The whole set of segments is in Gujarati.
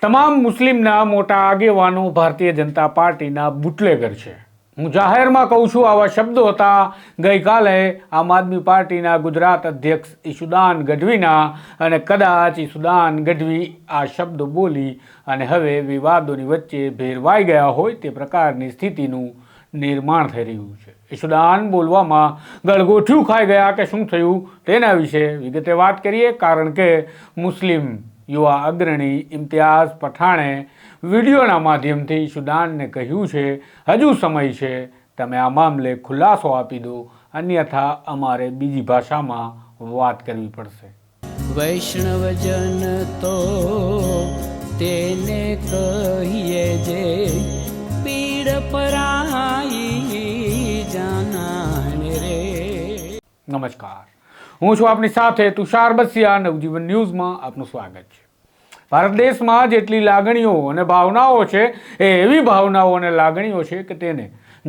તમામ મુસ્લિમના મોટા આગેવાનો ભારતીય જનતા પાર્ટીના બુટલેગર છે. હું જાહેરમાં કહું છું, આવા શબ્દો હતા ગઈકાલે આમ આદમી પાર્ટીના ગુજરાત અધ્યક્ષ ઈશુદાન ગઢવીના, અને કદાચ ઈશુદાન ગઢવી આ શબ્દો બોલી અને હવે વિવાદોની વચ્ચે ભેરવાઈ ગયા હોય તે પ્રકારની સ્થિતિનું નિર્માણ થઈ રહ્યું છે. ઈશુદાન બોલવામાં ગળગોઠિયું ખાઈ ગયા કે શું થયું તેના વિશે વિગતે વાત કરીએ, કારણ કે મુસ્લિમ યુવા અગ્રણી ઇમ્તિયાઝ પઠાણે વિડીયોના માધ્યમથી ઈશુદાનને કહ્યું છે, હજુ સમય છે, તમે આ મામલે ખુલાસો આપી દો, અન્યથા અમારે બીજી ભાષામાં વાત કરવી પડશે. વૈષ્ણવજન તો તેને કહીએ જે પીડ પરાઈ જાનાને રે. નમસ્કાર, હું છું આપની સાથે તુષાર બસિયા. નવજીવન ન્યૂઝમાં આપનું સ્વાગત છે. ભારત દેશમાં જેટલી લાગણીઓ અને ભાવનાઓ છે એ એવી ભાવનાઓ અને લાગણીઓ છે કે તેને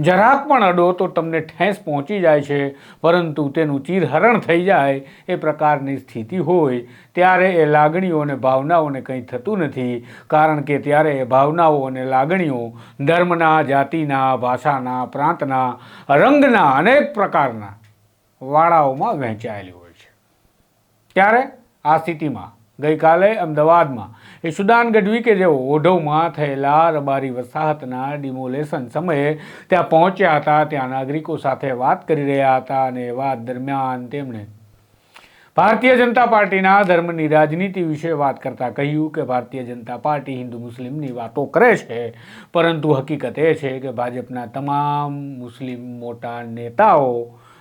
જરાક પણ અડો તો તમને ઠેસ પહોંચી જાય છે, પરંતુ તેનું ચીરહરણ થઈ જાય એ પ્રકારની સ્થિતિ હોય ત્યારે એ લાગણીઓ અને ભાવનાઓને કંઈ થતું નથી, કારણ કે ત્યારે એ ભાવનાઓ અને લાગણીઓ ધર્મના, જાતિના, ભાષાના, પ્રાંતના, રંગના અનેક પ્રકારના વાળાઓમાં વહેંચાયેલી હોય છે. ત્યારે આ સ્થિતિમાં ગઈકાલે અમદાવાદમાં ઈશુદાન ગઢવી કે જેઓ ઓઢવમાં થયેલા રબારી વસાહતના ડિમોલેશન સમયે ત્યાં પહોંચ્યા હતા, ત્યાં નાગરિકો સાથે વાત કરી રહ્યા હતા, અને વાત દરમિયાન તેમણે ભારતીય જનતા પાર્ટીના ધર્મની રાજનીતિ વિશે વાત કરતાં કહ્યું કે ભારતીય જનતા પાર્ટી હિન્દુ મુસ્લિમની વાતો કરે છે, પરંતુ હકીકત એ છે કે ભાજપના તમામ મુસ્લિમ મોટા નેતાઓ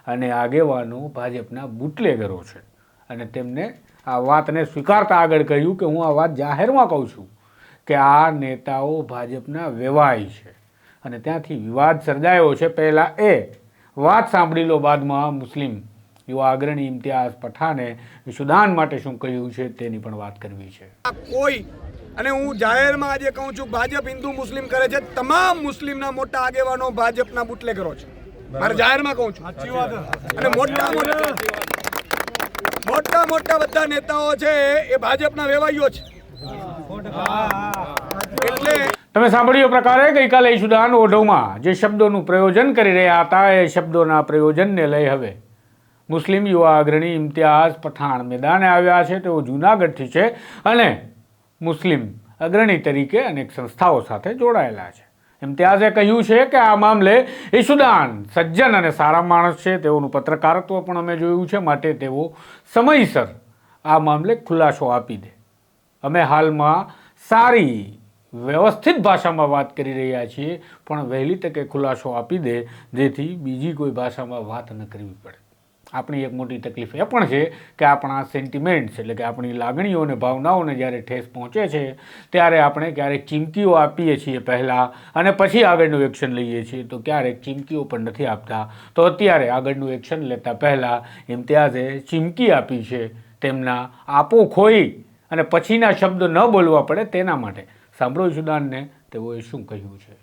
અને આગેવાનો ભાજપના બુટલેગરો છે. અને તેમને આ વાતને સ્વીકારતા આગળ કહ્યું કે હું આ વાત જાહેરમાં કહું છું કે આ નેતાઓ ભાજપના વેવાઈ છે, અને ત્યાંથી વિવાદ સર્જાયો છે. પહેલાં એ વાત સાંભળી લો, બાદમાં મુસ્લિમ યુવા અગ્રણી ઇમ્તિયાઝ પઠાણે ઈશુદાન માટે શું કહ્યું છે તેની પણ વાત કરવી છે. કોઈ અને હું જાહેરમાં આજે કહું છું, ભાજપ હિન્દુ મુસ્લિમ કરે છે, તમામ મુસ્લિમના મોટા આગેવાનો ભાજપના બુટલેગરો છે. મારે જાહેરમાં કહું છું, અને મોટા મોટા બધા નેતાઓ છે એ ભાજપના વેવાઈઓ છે. એટલે તમે સાંભળ્યો પ્રકારે ગઈકાલે ઈશુદાન ઓઢવમાં જે શબ્દોનું પ્રયોજન કરી રહ્યા હતા, એ શબ્દોના પ્રયોજનને લઈ હવે મુસ્લિમ યુવા અગ્રણી ઇમ્તિયાઝ પઠાણ મેદાને આવ્યા છે. તેઓ જૂનાગઢથી છે અને મુસ્લિમ અગ્રણી તરીકે અનેક સંસ્થાઓ સાથે જોડાયેલા છે. ઇમ્તિયાઝે કહ્યું છે કે આ મામલે ઈશુદાન સજ્જન અને સારા માણસ છે, તેઓનું પત્રકારત્વ પણ અમે જોયું છે, માટે તેઓ સમયસર આ મામલે ખુલાસો આપી દે. અમે હાલમાં સારી વ્યવસ્થિત ભાષામાં વાત કરી રહ્યા છીએ, પણ વહેલી તકે ખુલાસો આપી દે, જેથી બીજી કોઈ ભાષામાં વાત ન કરવી પડે. આપણી એક મોટી તકલીફ એ પણ છે કે આપણા સેન્ટિમેન્ટ્સ એટલે કે આપણી લાગણીઓ અને ભાવનાઓને જ્યારે ઠેસ પહોંચે છે ત્યારે આપણે ક્યારેક ચીમકીઓ આપીએ છીએ પહેલાં, અને પછી આગળનું એક્શન લઈએ છીએ, તો ક્યારેક ચીમકીઓ પણ નથી આપતા. તો અત્યારે આગળનું એક્શન લેતા પહેલાં ઇમ્તિયાઝે ચીમકી આપી છે, તેમના આપો ખોઈ અને પછીના શબ્દો ન બોલવા પડે તેના માટે. સાંભળો ઈશુદાનને તેઓએ શું કહ્યું છે.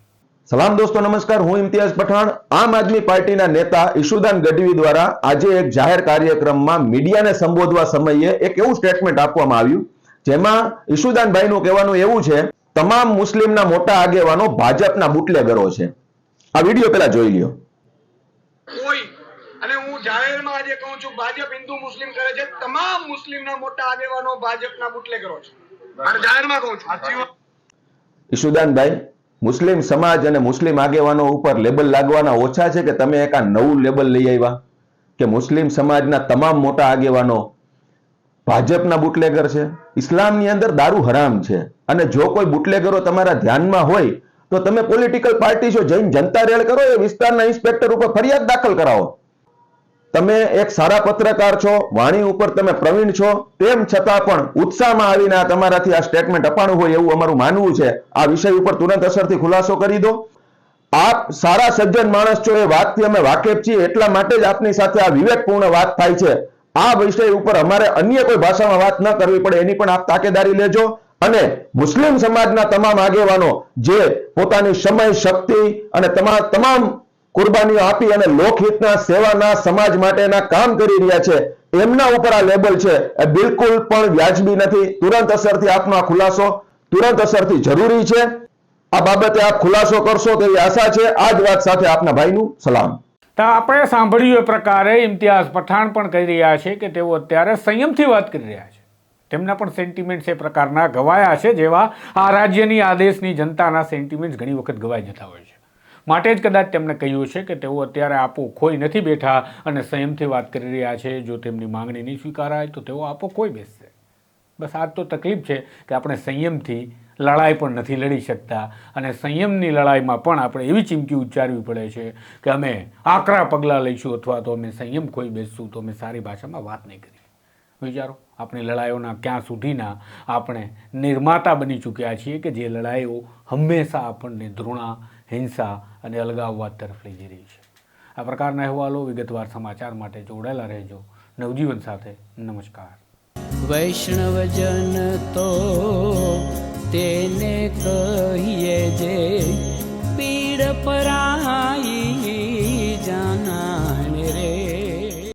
સલામ દોસ્તો, નમસ્કાર. હું ઇમ્તિયાઝ પઠાણ. આમ આદમી પાર્ટીના નેતા ઈશુદાન ગઢવી દ્વારા આજે એક જાહેર કાર્યક્રમમાં મીડિયાને સંબોધવા સમયે એક એવું સ્ટેટમેન્ટ આપવામાં આવ્યું, જેમાં ઈશુદાનભાઈનું કહેવાનું એવું છે, તમામ મુસ્લિમના મોટા આગેવાનો ભાજપના બુટલેગરો છે. આ વિડીયો પહેલા જોઈ લ્યો. કોઈ અને હું જાહેરમાં આજે કહું છું, ભાજપ હિન્દુ મુસ્લિમ કરે છે, તમામ મુસ્લિમના મોટા આગેવાનો ભાજપના બુટલેગરો છે. મારે જાહેરમાં કહું છું. ઈશુદાનભાઈ, મુસ્લિમ સમાજ અને મુસ્લિમ આગેવાનો ઉપર લેબલ લાગવાના ઓછા છે કે તમે એક આ નવું લેબલ લઈ આવ્યા કે મુસ્લિમ સમાજના તમામ મોટા આગેવાનો ભાજપના બુટલેગર છે? ઇસ્લામની અંદર દારૂ હરામ છે, અને જો કોઈ બુટલેગરો તમારા ધ્યાનમાં હોય તો તમે પોલિટિકલ પાર્ટી છો, જઈને જનતા રેડ કરો, એ વિસ્તારના ઇન્સ્પેક્ટર ઉપર ફરિયાદ દાખલ કરાવો. તમે એક સારા પત્રકાર છો, વાણી ઉપર તમે પ્રવીણ છો, તેમ છતાં પણ ઉત્સાહમાં આવીને આ તમારાથી આ સ્ટેટમેન્ટ અપાણું હોય એવું અમારું માનવું છે. આ વિષય ઉપર તુરંત અસરથી ખુલાસો કરી દો. આપ સારા સજ્જન માણસ છો, એ વાતથી અમે વાકેફ છીએ, એટલા માટે જ આપની સાથે આ વિવેકપૂર્ણ વાત થાય છે. આ વિષય ઉપર અમારે અન્ય કોઈ ભાષામાં વાત ન કરવી પડે એની પણ આપ તાકેદારી લેજો. અને મુસ્લિમ સમાજના તમામ આગેવાનો જે પોતાની સમય, શક્તિ અને તમામ કુરબાનીઓ આપી અને લોકહિતના, સેવાના, સમાજ માટેના કામ કરી રહ્યા છે, એમના ઉપર આ લેબલ છે એ બિલકુલ પણ વ્યાજબી નથી. તુરંત અસરથી આપનો આ ખુલાસો તુરંત અસરથી જરૂરી છે. આ બાબતે આપ ખુલાસો કરશો તેવી આશા છે. આ જ વાત સાથે આપના ભાઈનું સલામ. તો આપણે સાંભળ્યું એ પ્રકારે ઇમ્તિયાઝ પઠાણ પણ કહી રહ્યા છે કે તેઓ અત્યારે સંયમથી વાત કરી રહ્યા છે. તેમના પણ સેન્ટિમેન્ટ્સ એ પ્રકારના ગવાયા છે જેવા આ રાજ્યની આ દેશની જનતાના સેન્ટિમેન્ટ્સ ઘણી વખત ગવાઈ જતા હોય છે. માટે જ કદાચ તેમણે કહ્યું છે કે તેઓ અત્યારે આપો ખોઈ નથી બેઠા અને સંયમથી વાત કરી રહ્યા છે. જો તેમની માંગણી નહીં સ્વીકારાય તો તેઓ આપો ખોઈ બેસશે. બસ આ તો તકલીફ છે કે આપણે સંયમથી લડાઈ પણ નથી લડી શકતા અને સંયમની લડાઈમાં પણ આપણે એવી ચીમકી ઉચ્ચારવી પડે છે કે અમે આકરા પગલાં લઈશું અથવા તો અમે સંયમ ખોઈ બેસશું તો અમે સારી ભાષામાં વાત નહીં કરીએ. વિચારો, આપણી લડાઈઓના ક્યાં સુધીના આપણે નિર્માતા બની ચૂક્યા છીએ કે જે લડાઈઓ હંમેશા આપણને ધૃણા, હિંસા અને અલગાવવાદ તરફ લઈ જઈ રહી છે. આ પ્રકારના અહેવાલો, વિગતવાર સમાચાર માટે જોડાયેલા રહેજો નવજીવન સાથે. નમસ્કાર. વૈષ્ણવજન તો તેને કહીએ જે પીડ પરાઈ